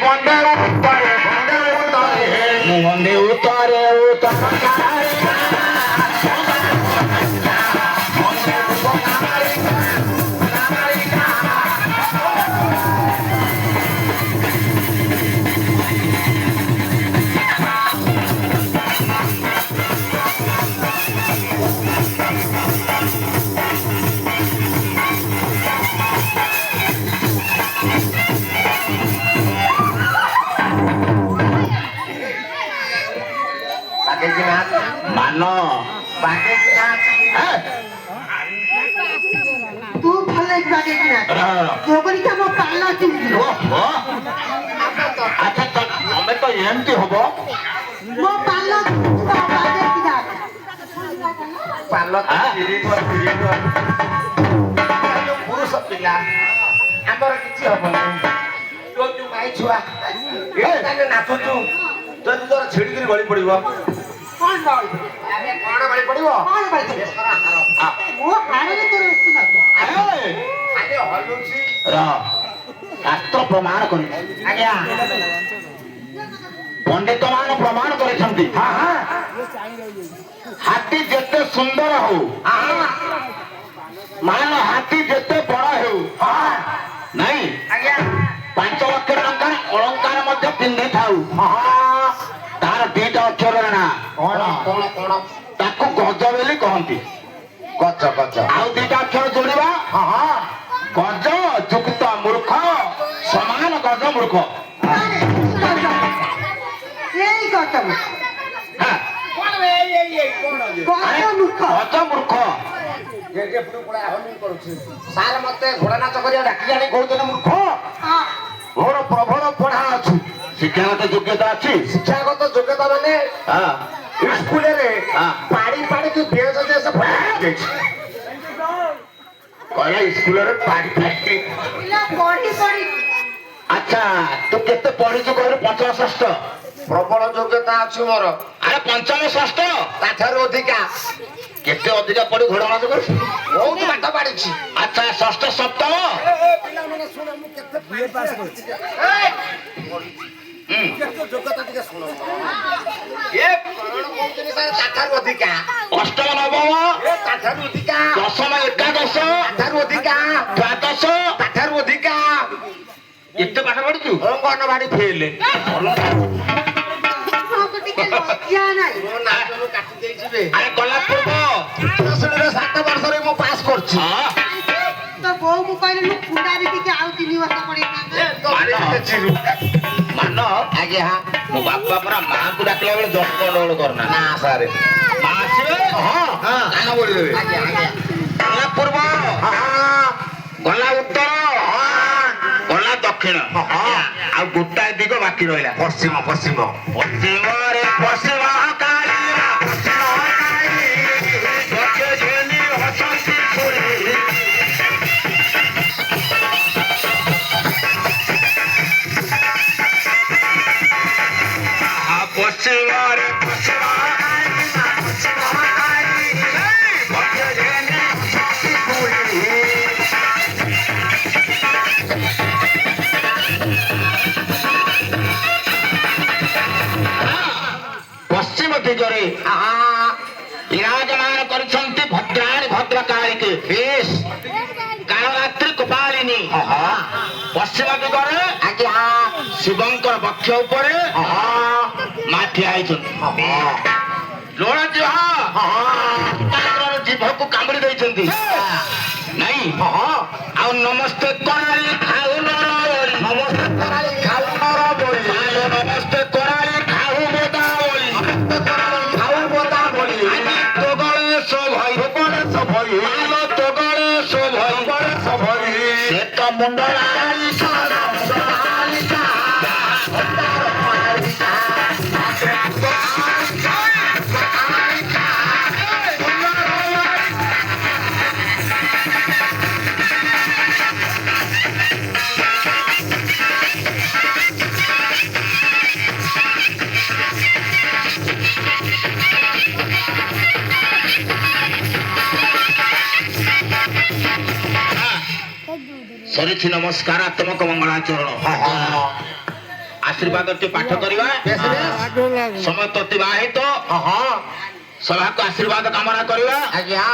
বন্দে উত্তরে मान तू भले बागे किना तोगरी का मो पाला चिंदी अच्छा हमें तो एमती हबो मो पाला बागे किना पालो पुरुष पिला आमर किछि हबो तो तू माई छुआ ए ताने नाचु तू जदी तोर छेड़ी करी गଳି पड़िबो कौन बाल अरे कोन गଳି पड़िबो कौन बाल वो हारे रे तोरे सुना अरे हलुसी रा शास्त्र प्रमाण करी आज्ञा पंडित मान प्रमाण करिसंती हां हां हाथी जते सुंदर हो मान हाथी जते बड़ा हो नहीं आज्ञा 5 लाख टंका अलंकार मध्य पिंधे थाउ तार दीटा अक्षर ना कोन कोन कोन ताकू गज बोली कहंती गज गज आउ दीटा अक्षर जोड़िबा हां हां गज जुक्त मूर्ख समान गज मूर्ख यही गौतम हां कोन ए कोन गौतम मूर्ख गज मूर्ख ये पुरो पडा हलु करूछि सार मते घोड़ा नाच करिया डाकी जाने कहउतने मूर्ख हां मोर प्रबल पढ़ा अछि शिक्षागत योग्यता अछि शिक्षागत योग्यता माने हां स्कूल रे हां पाड़ी पाड़ी की बेंच जैसे फटा गई कहला स्कूल रे पाड़ी फाटी इला पढ़ी पढ़ी अच्छा तू केते पढ़िछु कहरे पंचम षष्ठ प्रबल योग्यता अछि मोर अरे पंचम षष्ठ ताठारो अधिका केते अधिका पढ़ी घोड़ा नाच कर बहुत बाट पाड़िछि अच्छा षष्ठ सप्तम पिला माने सुन मु केते बीए पास करछि केते योग्यता दिके सुन ए करण कोउतनी सार ताठारो अधिका अष्टम नवम ए ताठारो अधिका दशम एकादश ताठारो अधिका द्वादश ताठारो अधिका एते पाठ पढ़िछु अंगनवाड़ी फेल तो टिके लज्जा नाही मो नाचनु काटी देइछिबे अरे गला पूर्व 7 वर्ष रे मो पास करछि हां तो बो मु कहले लु फुंडारी टिके आउ 3 वर्ष पढ़ी ए तो चिरु मान आगे हां मो बापा परा मां को डाकला बेले जट गंडगोल करना ना सारे मां आसीबे हां हां काना बोली देबे आगे आगे गला पूर्व हां गला उत्तर गला दक्षिण आ गोटाए दिग बाकी रहला पश्चिम पश्चिम पश्चिम रे पश्चिम काली पश्चिम काली बके जेनी हसंती छोरी पश्चिम रे पश्चिम काली पश्चिम काली बके जेनी हसंती छोरी पश्चिम दिगरे विराजमान करिसंती भद्राणी भद्रकाली के बेश कालरात्रि कपालिनी पश्चिम दिगरे आगे शिवंकर वक्ष उपरे माठी आइछंती लोड़ा जीभ को कामड़ी देइछंती नहीं आ नमस्ते कराली खाऊ नर नमस्ते कराली खाऊ नर बोली नमस्ते कराली खाऊ बोदा बोली खाऊ बोदा बोली तो गणेश भाई आलो तो गणेश भाई से तो मुंडलाली सारा सालिका सरिछि नमस्कारात्मक मंगलाचरण ଆଶୀର୍ବାଦଟି ପାଠ କରିବା। ବେଶ ବେଶ ସମସ୍ତ ଅତିବାହିତ ହଁ ସଭାକୁ ଆଶୀର୍ବାଦ କାମନା କରିବା। ଆଜ୍ଞା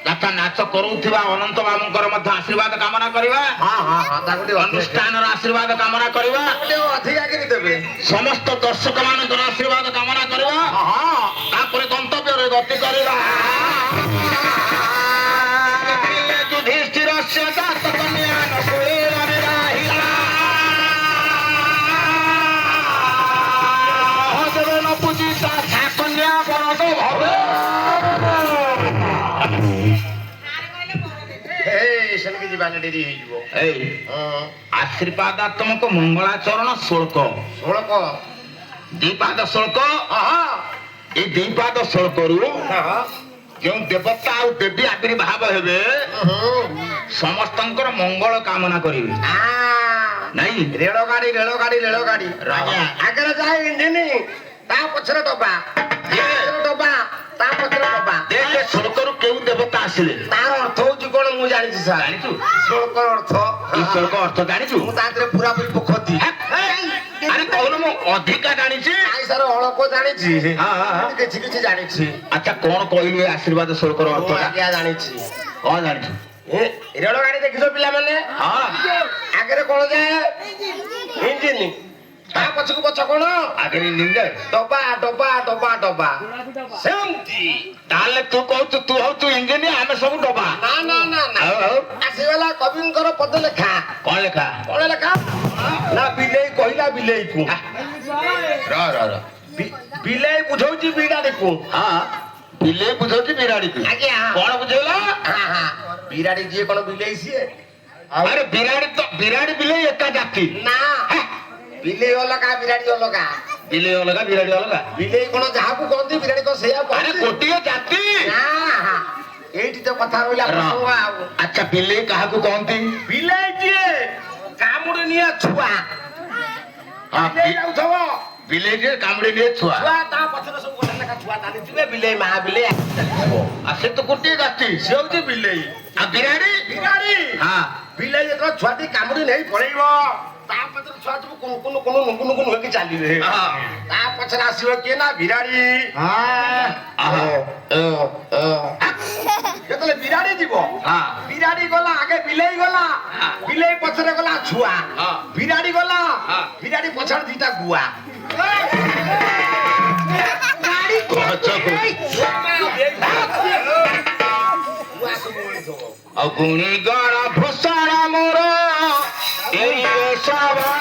ତଥା ନାଚ କରୁଥିବା ଅନନ୍ତ ବାବୁଙ୍କର ମଧ୍ୟ ଆଶୀର୍ବାଦ କାମନା କରିବା। ହଁ ତାକୁ ଟିକେ ଅନୁଷ୍ଠାନର ଆଶୀର୍ବାଦ କାମନା କରିବା। ଅଧିକା କରି ଦେବେ। ସମସ୍ତ ଦର୍ଶକ ମାନଙ୍କର ଆଶୀର୍ବାଦ କାମନା କରିବା। ହଁ ତାପରେ ଗନ୍ତବ୍ୟରେ ଗତି କରିବା। ଯୁଧିଷ୍ଠିରସ୍ୟ ଜାତ କନ୍ୟା ନକୁଳେନ ବିବାହିତା। ସହଦେବେନ ପୂଜିତା ସା କନ୍ୟା ବରଦ ଭବେ। ସେମିତି ଯିବାନି ଡେରି ହେଇଯିବ। ଏଇ ଆଶୀର୍ବାଦାତ୍ମକ ମଙ୍ଗଳାଚରଣ ଶ୍ଲୋକ ଷୋଳକ 2 ପାଦ ଶ୍ଲୋକ। ଏଇ 2 ପାଦ ଶ୍ଲୋକରୁ ଯେଉଁ ଦେବତା ଆଉ ଦେବୀ ଆବିର୍ଭାବ ହେବେ ସମସ୍ତଙ୍କର ମଙ୍ଗଳ କାମନା କରିବେ। ନାଇଁ ରେଳଗାଡି ରେଳଗାଡି ରେଳଗାଡି ଆଜ୍ଞା। ଆଗରେ ଯାଏ ଇଞ୍ଜିନ ତା ପଛରେ ଡବା ଡବା ତା ପଛରେ ଡବା। ଦେଖେ ଶ୍ଲୋକରୁ କେଉଁ ଦେବତା ଆସିଲେ ତାର ଅର୍ଥ ହଉଛି କଣ ମୁଁ ଜାଣିଛି ସାର୍। ଜାଣିଛୁ? ଶ୍ଲୋକର ଅର୍ଥ ଏଇ ଶ୍ଲୋକ ଅର୍ଥ ଜାଣିଛୁ? ମୁଁ ତା ଦେହରେ ପୁରାପୁରି ପୋଖତି। ଆରେ କହୁନ ମୁଁ ଅଧିକା ଜାଣିଛି। ନାଇଁ ସାର୍ ଅଳପ ଜାଣିଛି କିଛି କିଛି ଜାଣିଛି। ଆଚ୍ଛା କଣ କହିଲୁ ଏ ଆଶୀର୍ବାଦ ଶ୍ଲୋକର ମୁଁ ଅର୍ଥଟା? ଆଜ୍ଞା ଜାଣିଛି। କଣ ଜାଣିଛୁ? ରେଳଗାଡି ଦେଖିଛ ପିଲାମାନେ? ହଁ ଆଗରେ କଣ ଯାଏ ଇଞ୍ଜିନ ତା ପଛକୁ ପଛ କଣ ଆଗରେ ନିନ୍ଦେ। ଡବା ଡବା ଡବା ଡବା ସେମିତି। ତାହେଲେ ତୁ କହୁଛୁ ତୁ ହଉଛୁ ଇଞ୍ଜିନିୟର ଆମେ ସବୁ ଡବା। ନା ନା ନା ନା ଆଉ ଆସିଗଲା କବିଙ୍କର ପଦ ଲେଖା। କଣ ଲେଖା? କଣ ଲେଖା ନା ବିଲେଇ କହିଲା ବିଲେଇକୁ ବିଲେଇ ବୁଝଉଛି ବିରାଡିକୁ। ହଁ ବିଲେଇ ବୁଝଉଛି ବିରାଡିକୁ। ଆଜ୍ଞା କଣ ବୁଝେଇଲା? ବିରାଡି ଯିଏ କଣ ବିଲେଇ ସିଏ? ଆରେ ବିରାଡି ତ ବିରାଡି ବିଲେଇ ଏକା ଜାତି। ନା ବିଲେଇ ଅଲଗା ବିରାଡି ଅଲଗା। ବିଲେଇ ଅଲଗା ବିରାଡି ଅଲଗା। ବିଲେଇ କଣ ଯାହାକୁ କହନ୍ତି ବିରାଡି କଣ ସେଇଆ ଆରେ କହନ୍ତି? ଗୋଟିଏ ଜାତି। ନା ଏଇଠି ତ କଥା ରହିଲା ପ୍ରସଙ୍ଗ ଆଉ। ଆଚ୍ଛା ବିଲେଇ କାହାକୁ କହନ୍ତି? ବିଲେଇ ଯିଏ କାମୁଡି ନିଏ ଛୁଆ। ହଁ, ବିଲେଇ ଯାଉଥିବ ବିଲେଇ ଯେ କାମୁଡି ନିଏ ଛୁଆ। ଛୁଆ ତା ପଛରେ ସବୁ ଗୋଟେ ଲେଖା ଛୁଆ ଚାଲିଥିବେ। ବିଲେଇ ମା ବିଲେଇ ଆଉ ସେ ତ ଗୋଟିଏ ଜାତି। ସେ ହଉଛି ବିଲେଇ। ଆଉ ବିରାଡି? ବିରାଡି ହଁ ବିଲେଇ ଯେତେବେଳେ ଛୁଆଟି କାମୁଡି ନେଇ ପଳେଇବ ତା ପଛରେ ଛୁଆ ସବୁ କୁଣୁ କୁଣୁ ନୁକୁ ନୁକୁ ହେଇକି ଚାଲିବେ। ତା ପଛରେ ଆସିବ କିଏ ନା ବିରାଡି। ଯେତେବେଳେ ବିରାଡି ଯିବ ବିରାଡି ଗଲା ଆଗେ ବିଲେଇ ଗଲା ବିଲେଇ ପଛରେ ଗଲା ଛୁଆ ବିରାଡି ଗଲା ବିରାଡି ପଛରେ ଦିଟା ଗୁଆ। ଆଉ ଗୁଣି ଗଣ ଭୂଷଣ ମୋର ଏଇ ସଭା